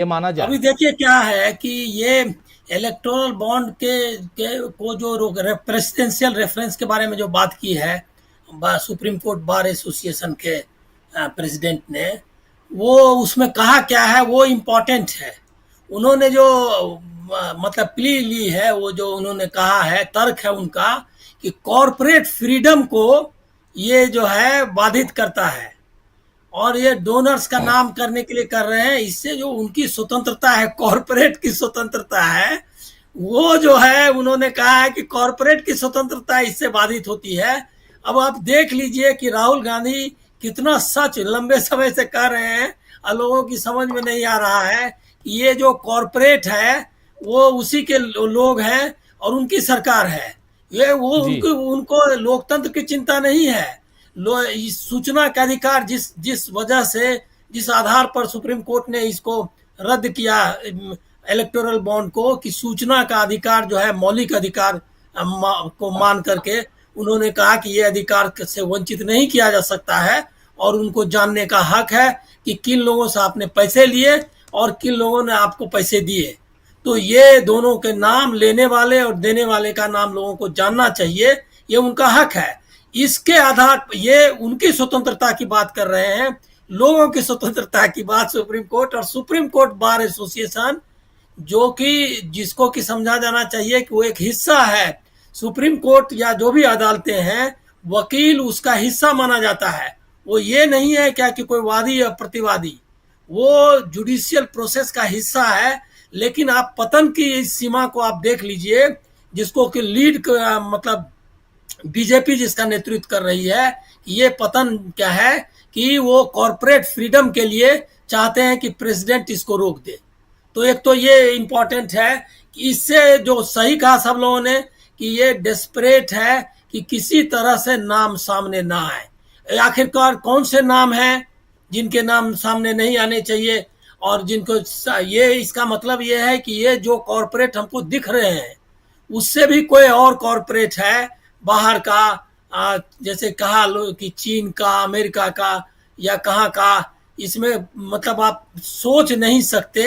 ये माना अभी जाए। देखिए क्या है कि ये इलेक्टोरल बॉन्ड के को जो प्रेसिडेंशियल रेफरेंस के बारे में जो बात की है सुप्रीम कोर्ट बार एसोसिएशन के प्रेसिडेंट ने, वो उसमें कहा क्या है वो इम्पोर्टेंट है। उन्होंने जो मतलब प्ली ली है, वो जो उन्होंने कहा है, तर्क है उनका कि कॉरपोरेट फ्रीडम को ये जो है बाधित करता है, और ये डोनर्स का नाम करने के लिए कर रहे हैं। इससे जो उनकी स्वतंत्रता है, कॉरपोरेट की स्वतंत्रता है, वो जो है उन्होंने कहा है कि कॉरपोरेट की स्वतंत्रता इससे बाधित होती है। अब आप देख लीजिए कि राहुल गांधी कितना सच लंबे समय से कह रहे हैं, और लोगों की समझ में नहीं आ रहा है कि ये जो कॉरपोरेट है वो उसी के लोग हैं और उनकी सरकार है। ये वो जी। उनको उनको लोकतंत्र की चिंता नहीं है। इस सूचना का अधिकार जिस जिस वजह से, जिस आधार पर सुप्रीम कोर्ट ने इसको रद्द किया इलेक्टोरल बॉन्ड को, कि सूचना का अधिकार जो है मौलिक अधिकार को मान करके उन्होंने कहा कि ये अधिकार से वंचित नहीं किया जा सकता है, और उनको जानने का हक है कि किन लोगों से आपने पैसे लिए और किन लोगों ने आपको पैसे दिए। तो ये दोनों के नाम, लेने वाले और देने वाले का नाम लोगों को जानना चाहिए, ये उनका हक है। इसके आधार पर ये उनकी स्वतंत्रता की बात कर रहे हैं, लोगों की स्वतंत्रता की बात सुप्रीम कोर्ट और सुप्रीम कोर्ट बार एसोसिएशन, जो कि जिसको कि समझा जाना चाहिए कि वो एक हिस्सा है। सुप्रीम कोर्ट या जो भी अदालतें हैं, वकील उसका हिस्सा माना जाता है। वो ये नहीं है क्या कि कोई वादी या प्रतिवादी, वो जुडिशियल प्रोसेस का हिस्सा है। लेकिन आप पतन की इस सीमा को आप देख लीजिए, जिसको कि लीड मतलब बीजेपी जिसका नेतृत्व कर रही है, ये पतन क्या है कि वो कॉरपोरेट फ्रीडम के लिए चाहते हैं कि प्रेसिडेंट इसको रोक दे। तो एक तो ये इम्पोर्टेंट है कि इससे जो सही कहा सब लोगों ने कि ये डेस्परेट है कि किसी तरह से नाम सामने ना आए। आखिरकार कौन से नाम हैं जिनके नाम सामने नहीं आने चाहिए, और जिनको ये, इसका मतलब ये है कि ये जो कॉरपोरेट हमको दिख रहे हैं उससे भी कोई और कॉरपोरेट है बाहर का, जैसे कहा लो कि चीन का, अमेरिका का, या कहाँ का। इसमें मतलब आप सोच नहीं सकते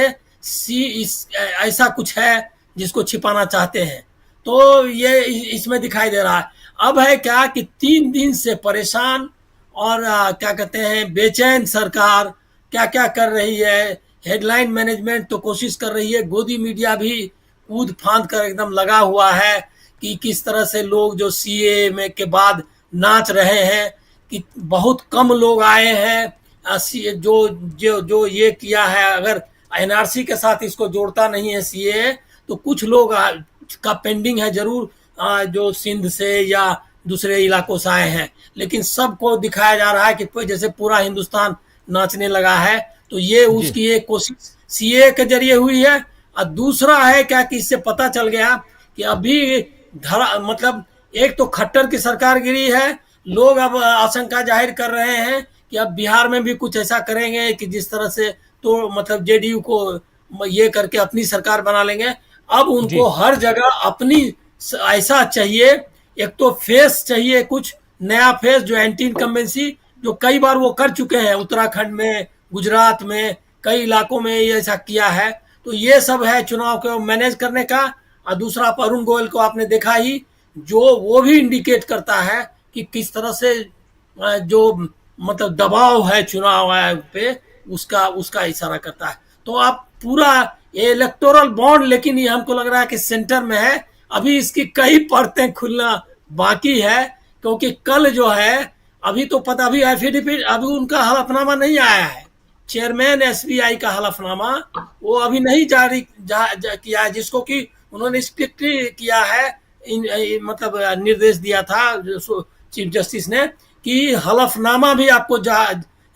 ऐसा कुछ है जिसको छिपाना चाहते हैं। तो ये इसमें दिखाई दे रहा है। अब है क्या कि 3 दिन से परेशान और क्या कहते हैं बेचैन सरकार क्या क्या कर रही है। हेडलाइन मैनेजमेंट तो कोशिश कर रही है, गोदी मीडिया भी कूद फांद कर एकदम लगा हुआ है कि किस तरह से लोग जो सीए में के बाद नाच रहे हैं, कि बहुत कम लोग आए हैं। जो जो जो ये किया है, अगर एनआरसी के साथ इसको जोड़ता नहीं है सीए, तो कुछ लोग का पेंडिंग है जरूर, जो सिंध से या दूसरे इलाकों से आए हैं। लेकिन सबको दिखाया जा रहा है कि जैसे पूरा हिंदुस्तान नाचने लगा है। तो ये जी। उसकी एक कोशिश सीए के जरिए हुई है। और दूसरा है क्या कि इससे पता चल गया कि अभी धरा मतलब एक तो खट्टर की सरकार गिरी है। लोग अब आशंका जाहिर कर रहे हैं कि अब बिहार में भी कुछ ऐसा करेंगे कि जिस तरह से, तो मतलब जेडीयू को ये करके अपनी सरकार बना लेंगे। अब जी। उनको हर जगह अपनी ऐसा चाहिए, एक तो फेस चाहिए, कुछ नया फेस जो एंटी इनकम्बेंसी, जो कई बार वो कर चुके हैं उत्तराखंड में, गुजरात में, कई इलाकों में ये ऐसा किया है। तो ये सब है चुनाव को मैनेज करने का। और दूसरा अरुण गोयल को आपने देखा ही, जो वो भी इंडिकेट करता है कि किस तरह से जो मतलब दबाव है चुनाव आयोग पे, उसका उसका इशारा करता है। तो आप पूरा इलेक्टोरल बॉन्ड, लेकिन ये हमको लग रहा है कि सेंटर में है। अभी इसकी कई परतें खुलना बाकी है, क्योंकि कल जो है, अभी तो पता, अभी एफिडेविट, अभी उनका हलफनामा नहीं आया है। चेयरमैन एसबीआई का हलफनामा वो अभी नहीं किया है, जिसको कि उन्होंने स्ट्रिक्टली किया है। मतलब निर्देश दिया था चीफ जस्टिस ने कि हलफनामा भी आपको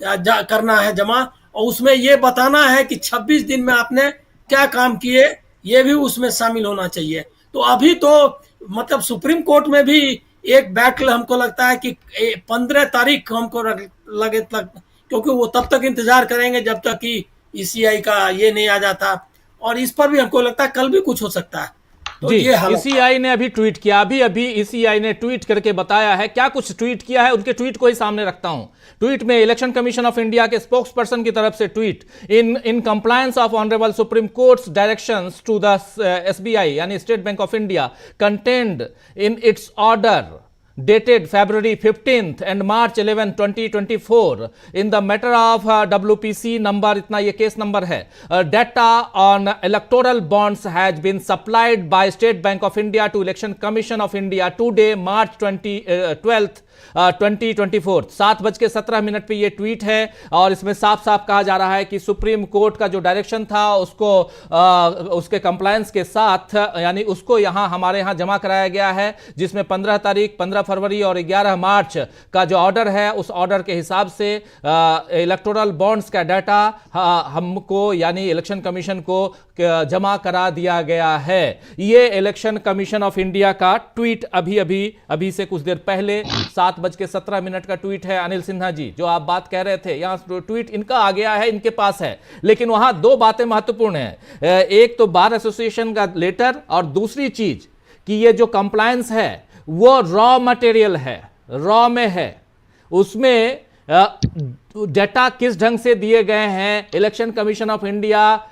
करना है जमा, और उसमें ये बताना है कि 26 दिन में आपने क्या काम किए, ये भी उसमें शामिल होना चाहिए। तो अभी तो मतलब सुप्रीम कोर्ट में भी एक बैटल हमको लगता है कि 15 तारीख हमको क्योंकि वो तब तक इंतजार करेंगे जब तक कि ईसीआई का ये नहीं आ जाता। और इस पर भी हमको लगता है कल भी कुछ हो सकता है। तो जी, ये हालत। ईसीआई ने अभी ट्वीट किया, अभी अभी ईसीआई ने ट्वीट करके बताया है, क्या कुछ ट्वीट किया है, उनके ट्वीट को ही सामने रखता हूं। ट्वीट में इलेक्शन कमीशन ऑफ इंडिया के स्पोक्स पर्सन की तरफ से tweet, in compliance of honourable Supreme Court's directions to the SBI यानी State Bank of India contained in its order dated February 15th and March 11, 2024 in the matter of WPC number, इतना ये case number है, data on electoral bonds has been supplied by State Bank of India to Election Commission of India today March 12th 2024 7:17 पे ये tweet है और इसमें साफ साफ कहा जा रहा है कि सुप्रीम कोर्ट का जो डायरेक्शन था उसको उसके कंप्लायंस के साथ यानी उसको यहां हमारे यहां जमा कराया गया है, जिसमें 15 तारीख 15 फरवरी और 11 मार्च का जो ऑर्डर है उस ऑर्डर के हिसाब से इलेक्टोरल बॉन्ड्स का डाटा हमको यानी इलेक्शन कमीशन को जमा करा दिया गया है। ये इलेक्शन कमीशन ऑफ इंडिया का ट्वीट अभी से कुछ देर पहले 7:17 का ट्वीट है। अनिल सिन्हा जी, जो आप बात कह रहे थे, यहां ट्वीट इनका आ गया है, इनके पास है, लेकिन वहां दो बातें महत्वपूर्ण हैं। एक तो बार एसोसिएशन का लेटर और दूसरी चीज कि ये जो कंप्लायंस है वो रॉ मटेरियल है, रॉ में है, उसमें डेटा किस ढंग से दिए गए हैं। इलेक्शन कमीशन ऑफ इंडिया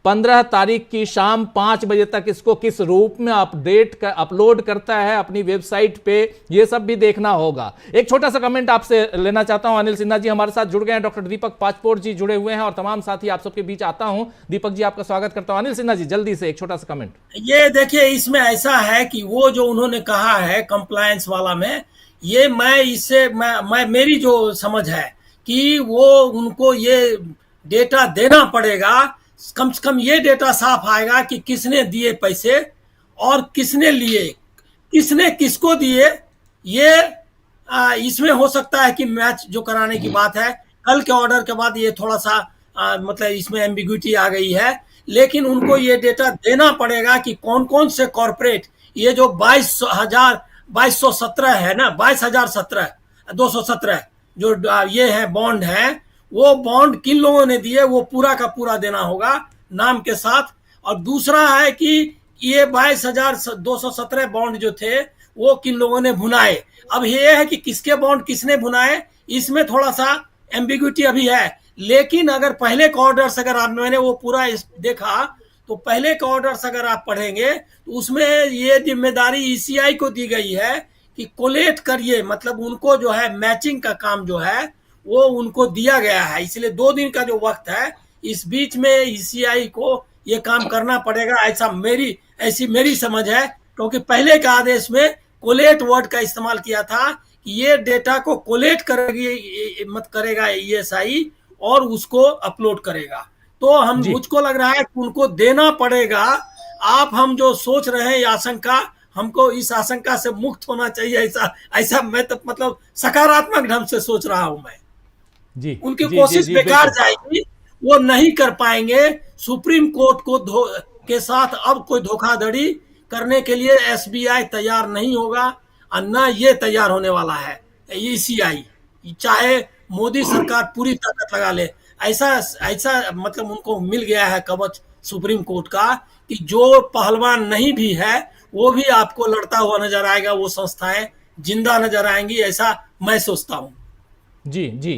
15 तारीख की शाम 5 बजे तक इसको किस रूप में अपलोड करता है अपनी वेबसाइट पे, ये सब भी देखना होगा। एक छोटा सा कमेंट आपसे लेना चाहता हूं। अनिल सिन्हा जी हमारे साथ जुड़ गए हैं, डॉक्टर दीपक पाचपोर जी जुड़े हुए हैं और तमाम साथी आप सबके बीच आता हूं। दीपक जी आपका स्वागत करता हूं। अनिल सिन्हा जी जल्दी से एक छोटा सा कमेंट। ये देखिए, इसमें ऐसा है कि वो जो उन्होंने कहा है कंप्लायंस वाला में, ये मैं मेरी जो समझ है कि वो उनको ये डेटा देना पड़ेगा, कम से कम ये डेटा साफ आएगा कि किसने दिए पैसे और किसने लिए, किसने किसको दिए। ये इसमें हो सकता है कि मैच जो कराने की बात है, कल के ऑर्डर के बाद ये थोड़ा सा मतलब इसमें एम्बिग्यूटी आ गई है, लेकिन उनको ये डेटा देना पड़ेगा कि कौन कौन से कॉर्पोरेट, ये जो 2217 है ना, 22,017 217 जो ये है बॉन्ड है, वो बॉन्ड किन लोगों ने दिए वो पूरा का पूरा देना होगा नाम के साथ। और दूसरा है कि ये 22,217 बॉन्ड जो थे वो किन लोगों ने भुनाए। अब ये है कि किसके बॉन्ड किसने भुनाए, इसमें थोड़ा सा एम्बिग्यूटी अभी है। लेकिन अगर पहले का ऑर्डर्स अगर मैंने वो पूरा देखा, तो पहले का ऑर्डर्स अगर आप पढ़ेंगे तो उसमें ये जिम्मेदारी ईसीआई को दी गई है कि कोलेट करिए, मतलब उनको जो है मैचिंग का काम जो है वो उनको दिया गया है। इसलिए 2 दिन का जो वक्त है, इस बीच में ईसीआई को ये काम करना पड़ेगा, ऐसी मेरी समझ है। क्योंकि पहले के आदेश में कोलेट वर्ड का इस्तेमाल किया था कि ये डेटा को कोलेट करेगा ईएसआई और उसको अपलोड करेगा। तो मुझको लग रहा है कि उनको देना पड़ेगा। हम जो सोच रहे हैं आशंका, हमको इस आशंका से मुक्त होना चाहिए, ऐसा मैं तो मतलब सकारात्मक ढंग से सोच रहा हूं मैं। जी, उनकी कोशिश बेकार जाएगी, वो नहीं कर पाएंगे। सुप्रीम कोर्ट के साथ अब कोई धोखाधड़ी करने के लिए एसबीआई तैयार नहीं होगा और न ये तैयार होने वाला है ईसीआई, चाहे मोदी सरकार पूरी ताकत लगा ले। ऐसा मतलब उनको मिल गया है कवच सुप्रीम कोर्ट का कि जो पहलवान नहीं भी है वो भी आपको लड़ता हुआ नजर आएगा, वो संस्थाएं जिंदा नजर आएंगी, ऐसा मैं सोचता हूं। जी जी।